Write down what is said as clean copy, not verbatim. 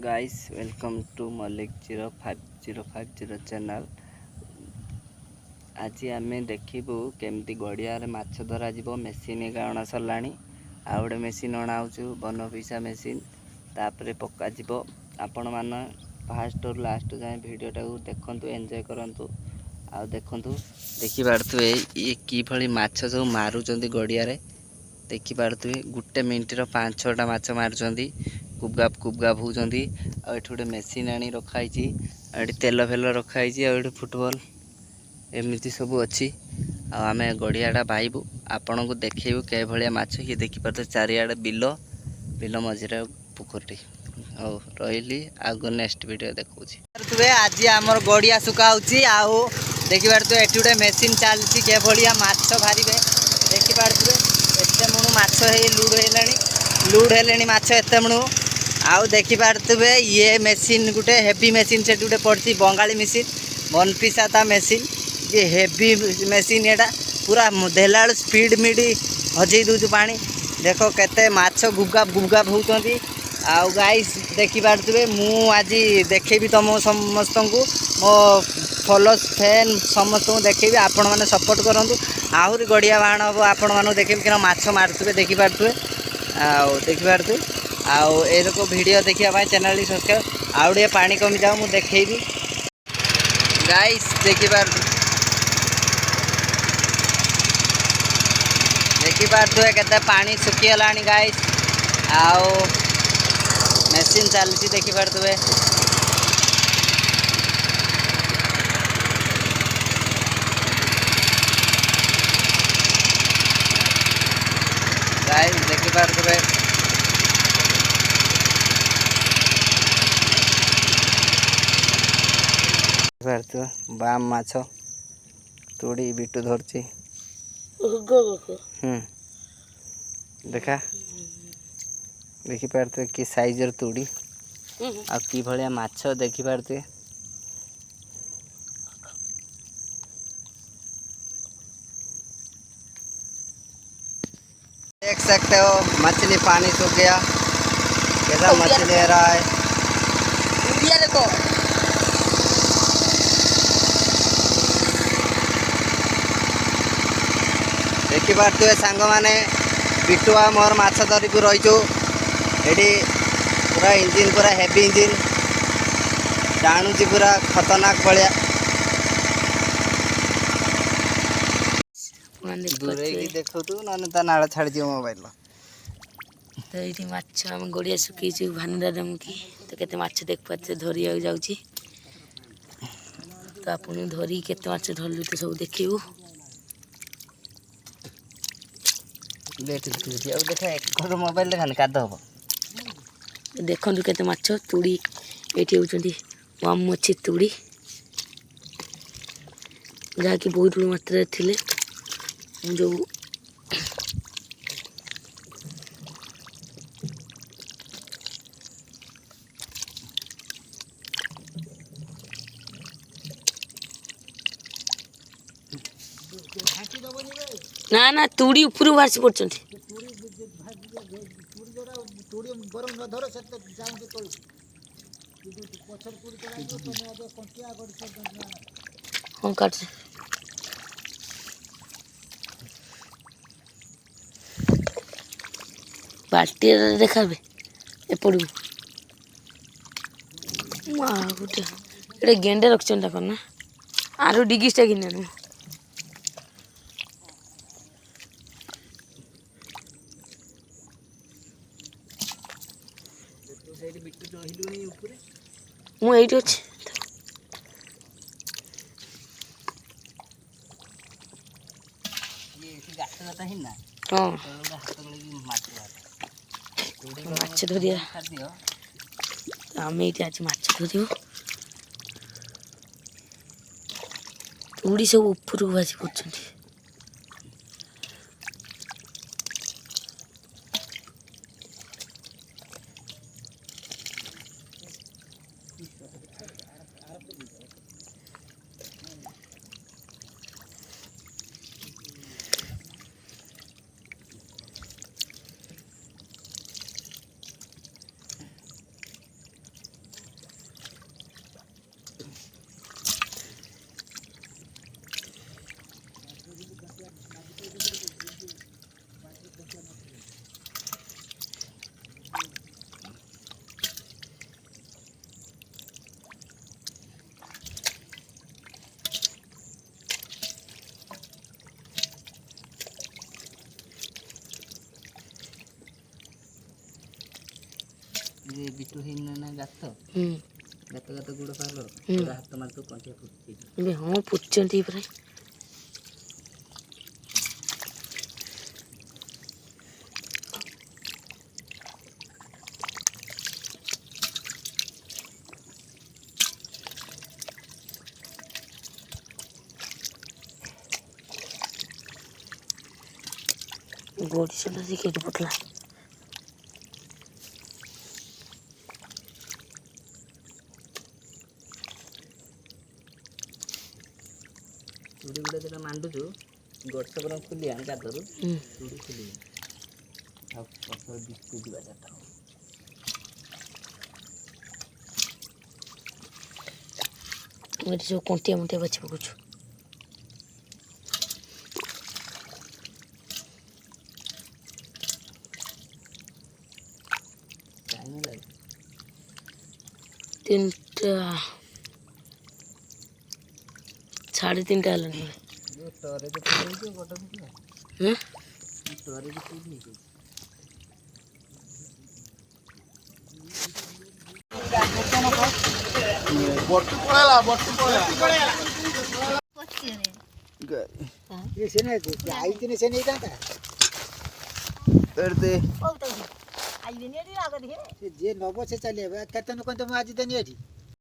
Guys welcome to Malik 0550 channel. आज आम देखू केमती गड़िया माछ धरा मेसीन एक अणा सरला आ गए मेसीन अणाऊ बनफिसा मेसीन तापर पक आपण मान फास्ट और लास्ट जाए भिडटा को देखु एंजॉय करूँ आ देखु देखिपे ये कि माछ सब मारुंच गड़िया देखिपे गोटे मिनिटर 5-6टा माछ मारुंच कुबगाप होती आ गोटे मेसीन आनी रखाई तेल फेल रखाई आ फुटबॉल एमती सब अच्छी आम गड़ियाटा पाइबू आपण को देखू के भाया माछ किए देखिपे चारिआडे बिल बिल मझे पोखरी और रही आग नेक्स्ट वीडियो देखुए। आज आम गड़िया सुखा देखिपे ये गोटे मेसीन चलती के भाया माछ बाहर देखिपे एत मुणु माछ लुड है माछ एत मुणु आउ देखिपे ये मेसीन गोटे हेवी मेसीन से गोटे पड़ी बंगाली मेसीन बनपिसा मेसीन ये हेवी मेसीन एटा पूरा देला स्पीड मिडी हजई दूच पानी देख केते माछ गुबगाप होती आउ गाइस देखिपे मु आज देखेबी तुम समस्त को मो फॉलोअर्स फैन समस्त को देखेबी आपण मैंने सपोर्ट करूँ आहरी गड़िया बाण हम आपण मानू देखेबी कि माछ मारुवे देखिपे आउ देखिपे आउ ए वीडियो देखा चैनल सब्सक्राइब आउ टे पानी कमी जाओ मुझे देखेबी गाइस देखिपे केते पानी सुखीगला गाइस आउ मेसीन चलती देखिपे गाइस देखिपे बाम माछ तोड़ी बिटू धरची देखा देखिपे कि साइजर तोड़ी आ कि भाया माछ देखिपे देख सकते हो मछली पानी सूख गया कैसा मछली आ रहा है देखो देखिपे सांग मैंने बिटुआ मोर माछ धरी को रहीचु ये पूरा इंजिन पूरा हेवी इंजिन टाणुची पूरा खतरनाक भाया दूरे देखु ना नाड़ छाड़ी मोबाइल तो ये माछ आम गड़िया सुखी भानु दादा मुखी तो केते माछ देख पारे धरिया जाऊँगी तो आप धरी केते माछ धरलु तो सब देखू देखा मोबाइल देखा काद हम देखु केते माछ तुड़ी ये होती कम अच्छी तुड़ी जहाँकि बहुत बड़ मात्रा थे जो ना ना तुड़ी ऊपर बाहर पड़ते हाँ काट बाल्टी देखा एपड़ गोटे गेंडे रखना करना आरु डिगिसटा कि मुझे अच्छी हाँ माछ धरिया आम ये आज माछ धर तुड़ी सब ऊपर बाजी पड़ते ବିଟୁ ହେଇନି ନା ଗାତ ହୁଁ ଗାତ ଗାତ ଗୋଡ଼ ପାଲ ହୁଁ। ପୁରା ହାତ ମାରିଥିବ କଣ୍ଟିଆ ଫୁଟିଯିବ। ଏବେ ହଁ ପୁଛନ୍ତି ପୁରା। ଗୋଡ଼ିଶଟା ସେ କେଠି ପଡ଼ିଲା। ଚୁଡ଼ି ଗୁଡ଼ା ଯେଟା ମାଣ୍ଡୁଛୁ ଗଛ ପୁରା ଖୋଲିଆ ଗାତରୁ ଚୁଡ଼ି ଖୋଲିଆ ଆଉ ପଛରେ ଦିଶୁ ଯିବା ଚାରିଟା ଏଠି ସବୁ କଣ୍ଟିଆ ମଣ୍ଟିଆ ବାଛି ପକାଉଛୁ। ଟାଇମ୍ ଲାଗେ 3ଟା 3:30 ହେଲାଣି। ଷ୍ଟୋରେଜ ଫୁଲ୍ ହେଇଯିବ ବଡ଼ ଭିଡ଼ିଓ ହଁ ଷ୍ଟୋରେଜ ଫୁଲ୍ ହେଇଯିବ। ଯିଏ ନବ ସେ ଚାଲିବ କେତେ ଲୋକ ତ ମୁଁ ଆଜି ଦେନି ଏଠି